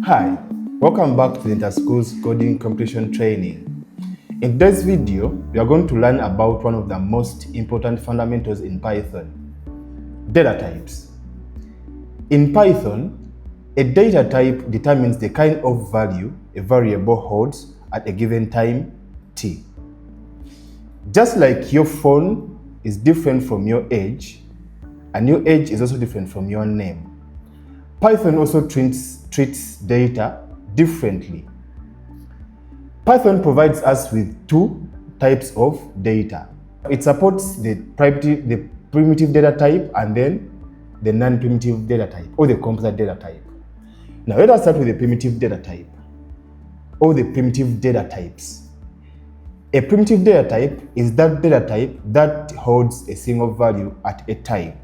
Hi, welcome back to the Interschools Coding Competition Training. In today's video, we are going to learn about one of the most important fundamentals in Python, data types. In Python, a data type determines the kind of value a variable holds at a given time t. Just like your phone is different from your age, and your age is also different from your name, Python also treats data differently. Python provides us with two types of data. It supports the primitive data type and then the non-primitive data type, or the composite data type. Now let us start with the primitive data type, or the primitive data types. A primitive data type is that data type that holds a single value at a time.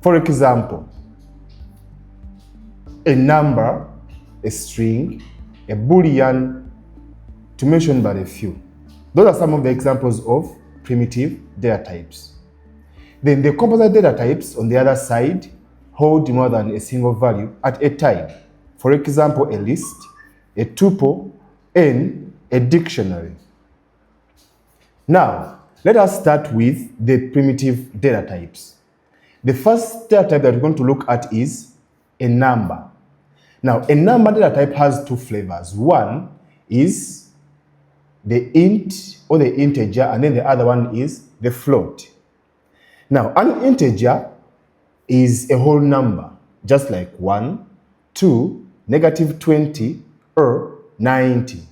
For example, a number, a string, a boolean, to mention but a few. Those are some of the examples of primitive data types. Then the composite data types, on the other side, hold more than a single value at a time. For example, a list, a tuple, and a dictionary. Now, let us start with the primitive data types. The first data type that we're going to look at is a number. Now, a number data type has two flavors. One is the int or the integer, and then the other one is the float. Now, an integer is a whole number, just like 1, 2, -20, or 90.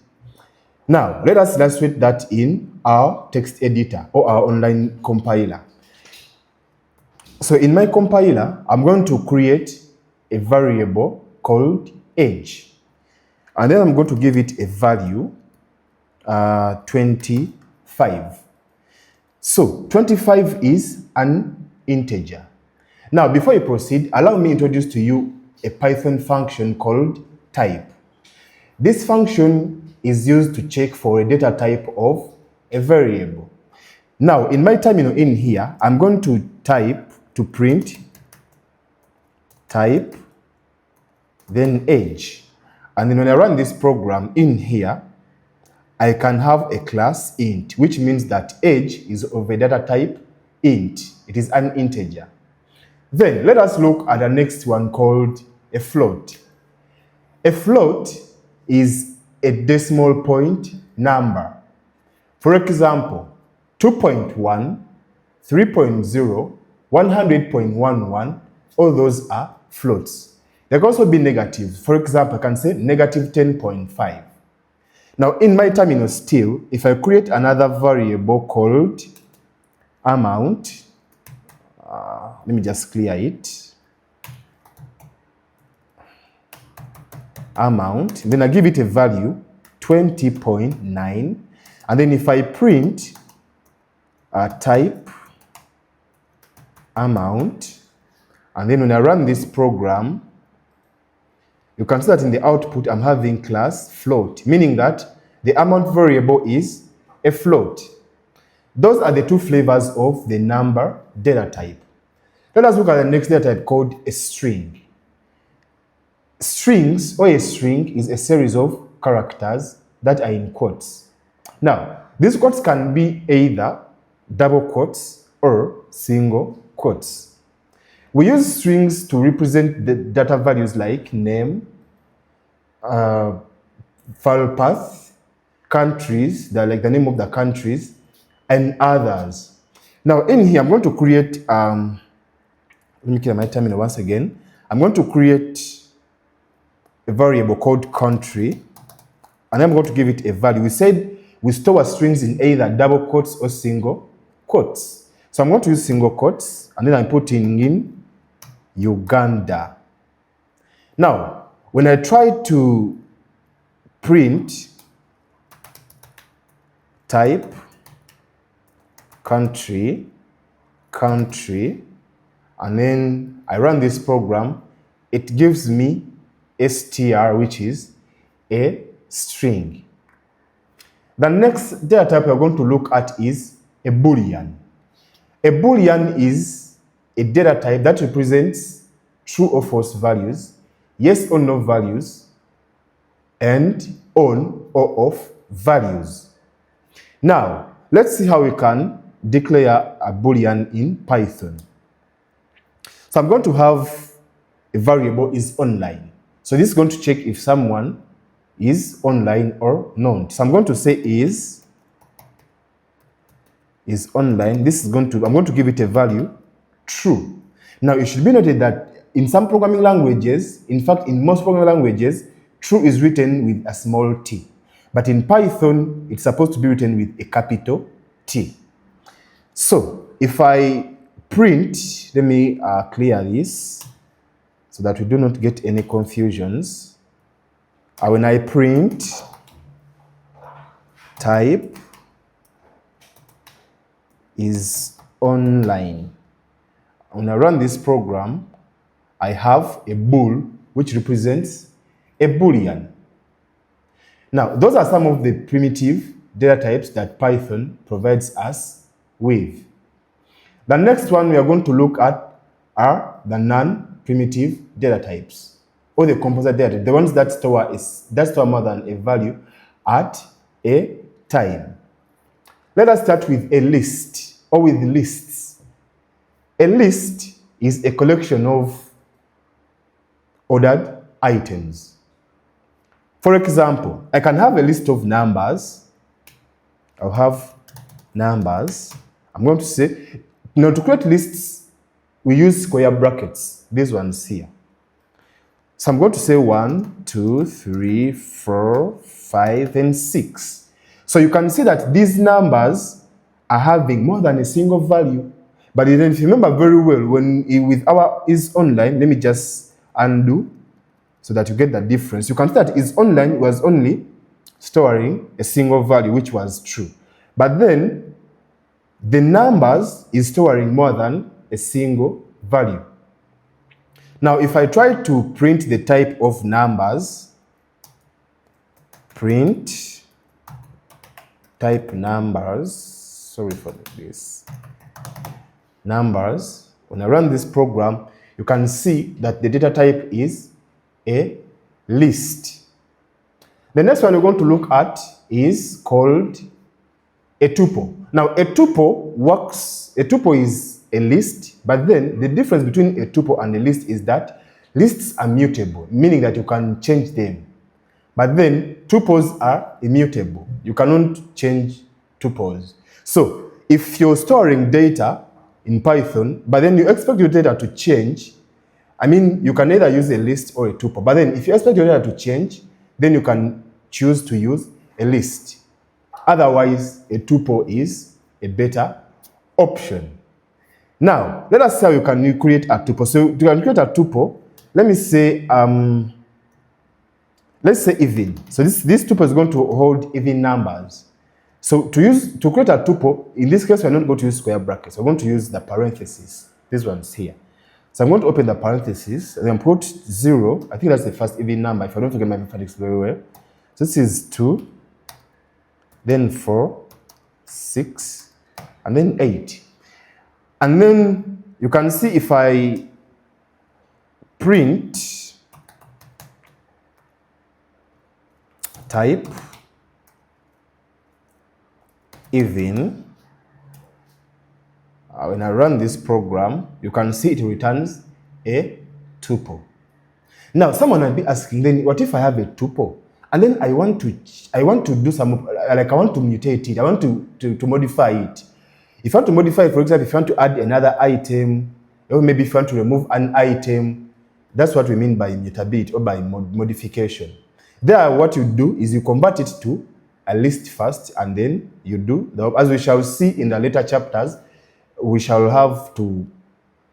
Now, let us illustrate that in our text editor or our online compiler. So in my compiler, I'm going to create a variable called age. And then I'm going to give it a value 25. So 25 is an integer. Now, before I proceed, allow me to introduce to you a Python function called type. This function is used to check for a data type of a variable. Now, in my terminal in here, I'm going to print type, then age. And then when I run this program in here, I can have a class int, which means that age is of a data type int. It is an integer. Then let us look at the next one called a float. A float is a decimal point number. For example, 2.1, 3.0, 100.11, all those are floats. There can also be negatives. For example, I can say -10.5. Now, in my terminal still, if I create another variable called amount, let me just clear it. Amount, then I give it a value 20.9, and then if I print type amount, and then when I run this program, you can see that in the output I'm having class float, meaning that the amount variable is a float. Those are the two flavors of the number data type. Let us look at the next data type called a string. Strings, or a string, is a series of characters that are in quotes. Now, these quotes can be either double quotes or single quotes. We use strings to represent the data values like name, file path, countries, like the name of the countries, and others. Now, in here, I'm going to create, let me clear my terminal once again. I'm going to create a variable called country, and I'm going to give it a value. We said we store our strings in either double quotes or single quotes. So I'm going to use single quotes, and then I'm putting in Uganda. Now, when I try to print type country, and then I run this program, it gives me str, which is a string. The next data type we're going to look at is a boolean. A boolean is a data type that represents true or false values yes or no values, and on or off values. Now, let's see how we can declare a boolean in Python. So I'm going to have a variable is online. So this is going to check if someone is online or not. So I'm going to say is online. This is I'm going to give it a value true. Now it should be noted that in some programming languages, in fact in most programming languages, true is written with a small t. But in Python, it's supposed to be written with a capital T. So if I print, let me clear this so that we do not get any confusions. When I print type is online, when I run this program, I have a bool which represents a boolean. Now, those are some of the primitive data types that Python provides us with. The next one we are going to look at are the non-primitive data types, or the composite data types, the ones that store more than a value at a time. Let us start with a list, or with lists. A list is a collection of ordered items. For example, I can have a list of numbers. I'll have numbers. I'm going to say, now to create lists, we use square brackets, these ones here. So I'm going to say 1, 2, 3, 4, 5, and 6. So you can see that these numbers are having more than a single value. But then if you remember very well, when with our is online, let me just undo so that you get the difference. You can see that is online was only storing a single value, which was true. But then the numbers is storing more than a single value. Now, if I try to print the type of numbers, print type numbers, sorry for this, numbers, when I run this program, you can see that the data type is a list. The next one we're going to look at is called a tuple. Now, a tuple is a list, but then the difference between a tuple and a list is that lists are mutable, meaning that you can change them. But then tuples are immutable. You cannot change tuples. So if you're storing data in Python, but then you expect your data to change, I mean, you can either use a list or a tuple. But then if you expect your data to change, then you can choose to use a list. Otherwise, a tuple is a better option. Now, let us see how you can create a tuple. So you can create a tuple. Let me say, let's say even. So this tuple is going to hold even numbers. So to create a tuple, in this case, we're not going to use square brackets. We're going to use the parentheses. This one's here. So I'm going to open the parentheses and then put 0. I think that's the first even number, if I don't forget my mathematics very well. So this is 2, then 4, 6, and then 8. And then you can see if I print type even, when I run this program, you can see it returns a tuple. Now, someone might be asking, then what if I have a tuple and then I want to do some, like I want to mutate it, I want to modify it. If you want to modify it, for example, if you want to add another item, or maybe if you want to remove an item, that's what we mean by mutability or by modification. There, what you do is you convert it to a list first, and then you do, as we shall see in the later chapters, we shall have to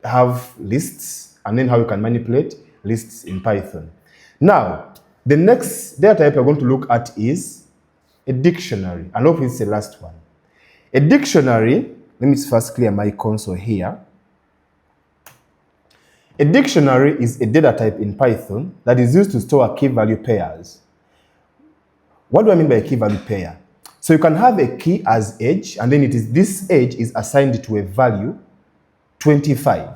have lists, and then how you can manipulate lists in Python. Now, the next data type we're going to look at is a dictionary, and hope it's the last one. A dictionary, let me first clear my console here. A dictionary is a data type in Python that is used to store key value pairs. What do I mean by a key value pair? So you can have a key as age, and then this age is assigned to a value 25.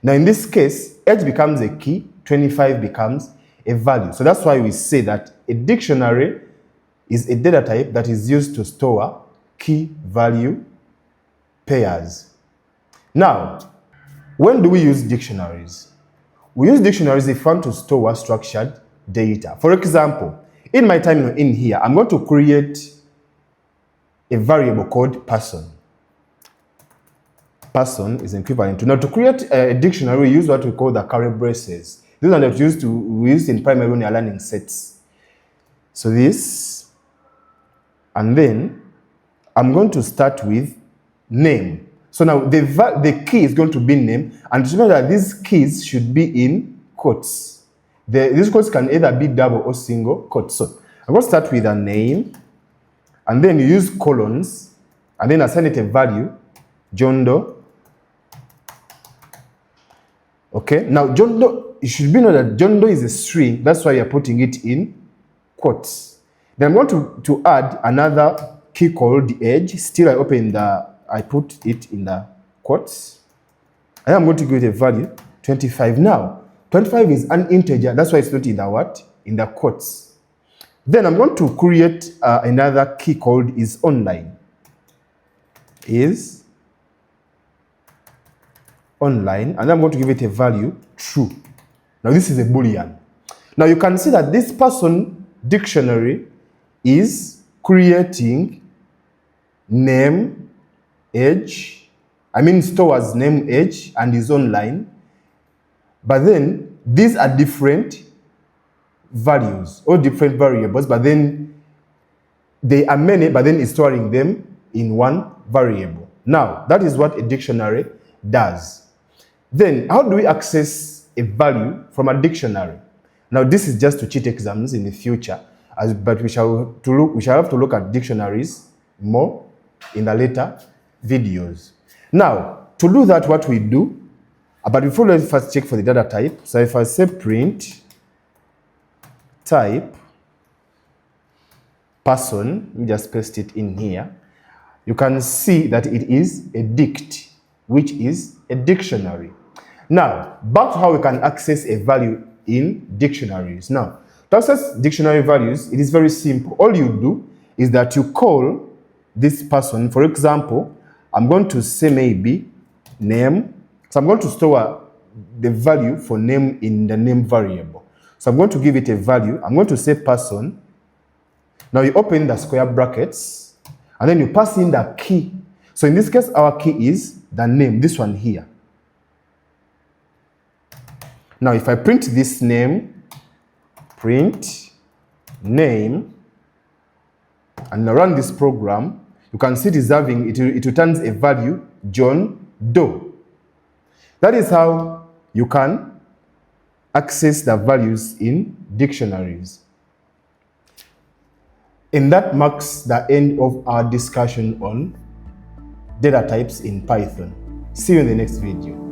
Now in this case, age becomes a key, 25 becomes a value. So that's why we say that a dictionary is a data type that is used to store key value pairs. Now, when do we use dictionaries? We use dictionaries if we want to store structured data. For example, in my time in here, I'm going to create a variable called person. Person is equivalent to. Now, to create a dictionary, we use what we call the curly braces. These are we used in primary when you're learning sets. So this, and then I'm going to start with name. So now the key is going to be name, and remember that these keys should be in quotes. These quotes can either be double or single quotes. So I'm going to start with a name, and then you use colons, and then assign it a value, John Doe. Okay, now John Doe, you should be know that John Doe is a string, that's why you're putting it in quotes. Then I'm going to add another key called the age. Still I put it in the quotes. And I'm going to give it a value, 25. Now, 25 is an integer, that's why it's not in the what? In the quotes. Then I'm going to create another key called is online. Is online, and I'm going to give it a value, true. Now this is a boolean. Now you can see that this person dictionary is creating name, age, stores name, age, and is online. But then these are different values or different variables, but then they are many, but then it's storing them in one variable. Now that is what a dictionary does. Then how do we access a value from a dictionary? Now this is just to cheat exams in the future, but we shall have to look at dictionaries more in the later videos. Now to do that, what we do, but before let's first check for the data type. So if I say print type person, let me just paste it in here. You can see that it is a dict, which is a dictionary. Now, back to how we can access a value in dictionaries. Now, to access dictionary values, it is very simple. All you do is that you call this person. For example, I'm going to say maybe name. So I'm going to store the value for name in the name variable. So I'm going to give it a value. I'm going to say person. Now you open the square brackets, and then you pass in the key. So in this case, our key is the name, this one here. Now if I print this name, print name, and I run this program, you can see it returns a value, John Doe. That is how you can access the values in dictionaries. And that marks the end of our discussion on data types in Python. See you in the next video.